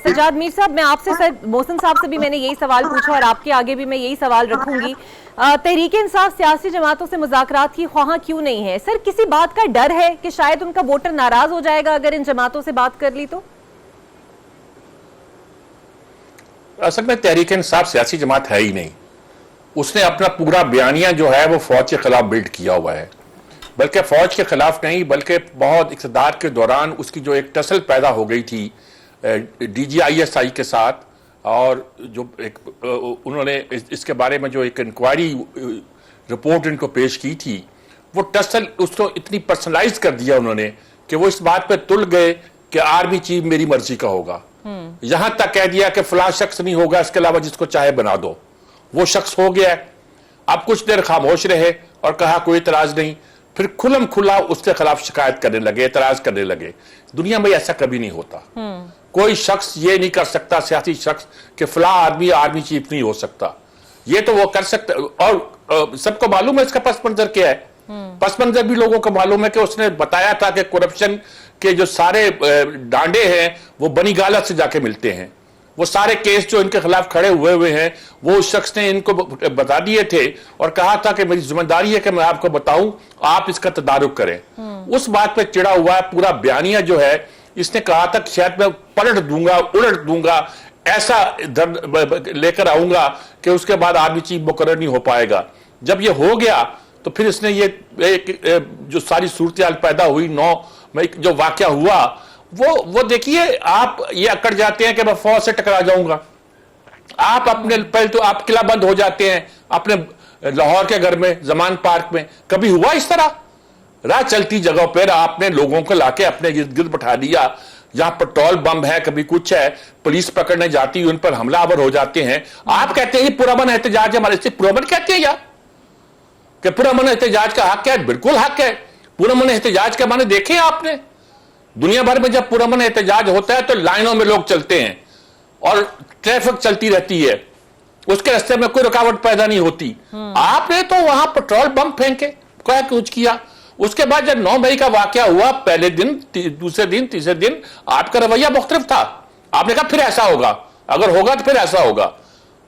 सज्जाद मीर साहब, मैं आपसे सर मोहसिन साहब से भी मैंने यही सवाल पूछा और आपके आगे भी मैं यही सवाल रखूंगी। तहरीक-ए-इंसाफ सियासी जमातों से मुज़ाकरात की ख्वाह क्यों नहीं है? सर, किसी बात का डर है कि शायद उनका वोटर नाराज हो जाएगा अगर इन जमातों से बात कर ली तो? असल में तहरीक-ए-इंसाफ सियासी जमात है ही नहीं। उसने अपना पूरा बयानिया जो है वो फौज के खिलाफ बिल्ड किया हुआ है, बल्कि फौज के खिलाफ नहीं, बल्कि बहुत इक़्तिदार के दौरान उसकी जो एक टसल पैदा हो गई थी DGISI के साथ, और जो एक उन्होंने इसके बारे में जो एक इंक्वायरी रिपोर्ट इनको पेश की थी, वो टसल उसको इतनी पर्सनलाइज कर दिया उन्होंने कि वो इस बात पे तुल गए कि आर्मी चीफ मेरी मर्जी का होगा। यहां तक कह दिया कि फलां शख्स नहीं होगा, इसके अलावा जिसको चाहे बना दो। वो शख्स हो गया। अब कुछ देर खामोश रहे और कहा कोई इतराज नहीं, फिर खुलम खुला उसके खिलाफ शिकायत करने लगे, इतराज करने लगे। दुनिया में ऐसा कभी नहीं होता। कोई शख्स ये नहीं कर सकता, सियासी शख्स, कि फला आदमी आर्मी चीफ नहीं हो सकता। ये तो वो कर सकता, और सबको मालूम है इसका पस मंजर क्या है। पस मंजर भी लोगों को मालूम है कि उसने बताया था कि करप्शन के जो सारे डांडे हैं वो बनी गालत से जाके मिलते हैं। वो सारे केस जो इनके खिलाफ खड़े हुए हैं वो उस शख्स ने इनको बता दिए थे और कहा था कि मेरी जिम्मेदारी है कि मैं आपको बताऊं, आप इसका तदारुक करें। उस बात पे चिड़ा हुआ है। पूरा बयानिया जो है, इसने कहा था कि शायद मैं पलट दूंगा, उलट दूंगा, ऐसा लेकर आऊंगा कि उसके बाद आर्मी चीफ मुकर्रर नहीं हो पाएगा। जब ये हो गया तो फिर इसने ये जो सारी सूरत हाल पैदा हुई 9 मई जो वाकया हुआ, वो देखिए, आप ये अकड़ जाते हैं कि मैं फौज से टकरा जाऊंगा। आप अपने पहले तो आप किला बंद हो जाते हैं अपने लाहौर के घर में, जमान पार्क में। कभी हुआ इस तरह? राह चलती जगहों पर आपने लोगों को लाके अपने गिर्द गिर्द बैठा दिया, जहां पेट्रोल बम है, कभी कुछ है, पुलिस पकड़ने जाती है, उन पर हमलावर हो जाते हैं। आप कहते हैं पुरअमन एहतजाज, हमारे से पुरअमन कहते हैं यार कि पुरअमन एहतजाज का हक है। बिल्कुल हक है। पुरअमन एहतजाज के माने देखे आपने? दुनिया भर में जब पुरअमन एहतजाज होता है तो लाइनों में लोग चलते हैं और ट्रैफिक चलती रहती है, उसके रास्ते में कोई रुकावट पैदा नहीं होती। आपने तो वहां पेट्रोल बम फेंके, क्या कुछ किया। उसके बाद जब 9 मई का वाकया हुआ, पहले दिन, दूसरे दिन, तीसरे दिन आपका रवैया मुख्तलिफ था। आपने कहा फिर ऐसा होगा, अगर होगा तो फिर ऐसा होगा।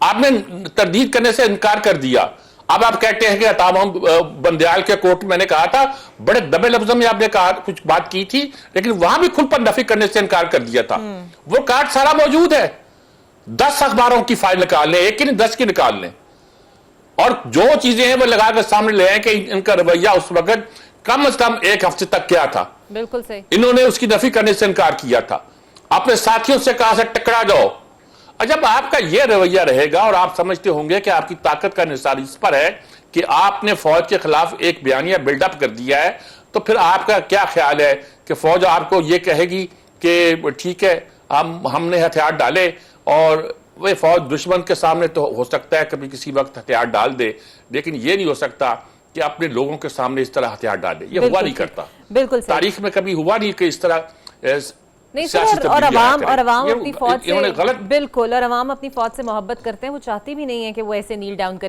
आपने तरदीद करने से इनकार कर दिया। अब आप कहते हैं कि अताम बंदयाल के कोर्ट में मैंने कहा था, बड़े दबे लफ्जों में आपने कहा, कुछ बात की थी, लेकिन वहां भी खुल पर नफी करने से इनकार कर दिया था। वो कार्ड सारा मौजूद है। 10 अखबारों की फाइल निकाल लें, एक की नहीं 10 की निकाल लें, और जो चीजें हैं वो लगा कर सामने ले आए कि इनका रवैया उस वक्त कम से कम 1 हफ्ते तक क्या था। बिल्कुल सही। इन्होंने उसकी नफी करने से इनकार किया था। अपने साथियों से कहा से टकरा जाओ। और जब आपका यह रवैया रहेगा और आप समझते होंगे कि आपकी ताकत का निसार इस पर है कि आपने फौज के खिलाफ एक बयानिया बिल्डअप कर दिया है, तो फिर आपका क्या ख्याल है कि फौज आपको यह कहेगी कि ठीक है हमने हथियार डाले, और वह फौज दुश्मन के सामने तो हो सकता है कभी किसी वक्त हथियार डाल दे, लेकिन यह नहीं हो सकता कि अपने लोगों के सामने इस तरह हथियार डाले। ये हुआ नहीं करता। बिल्कुल तारीख में कभी हुआ नहीं कि इस तरह नहीं सर। और अवाम अपनी फौज से, बिल्कुल, और अवाम अपनी फौज से मोहब्बत करते हैं। वो चाहती भी नहीं है कि वो ऐसे नील डाउन करें।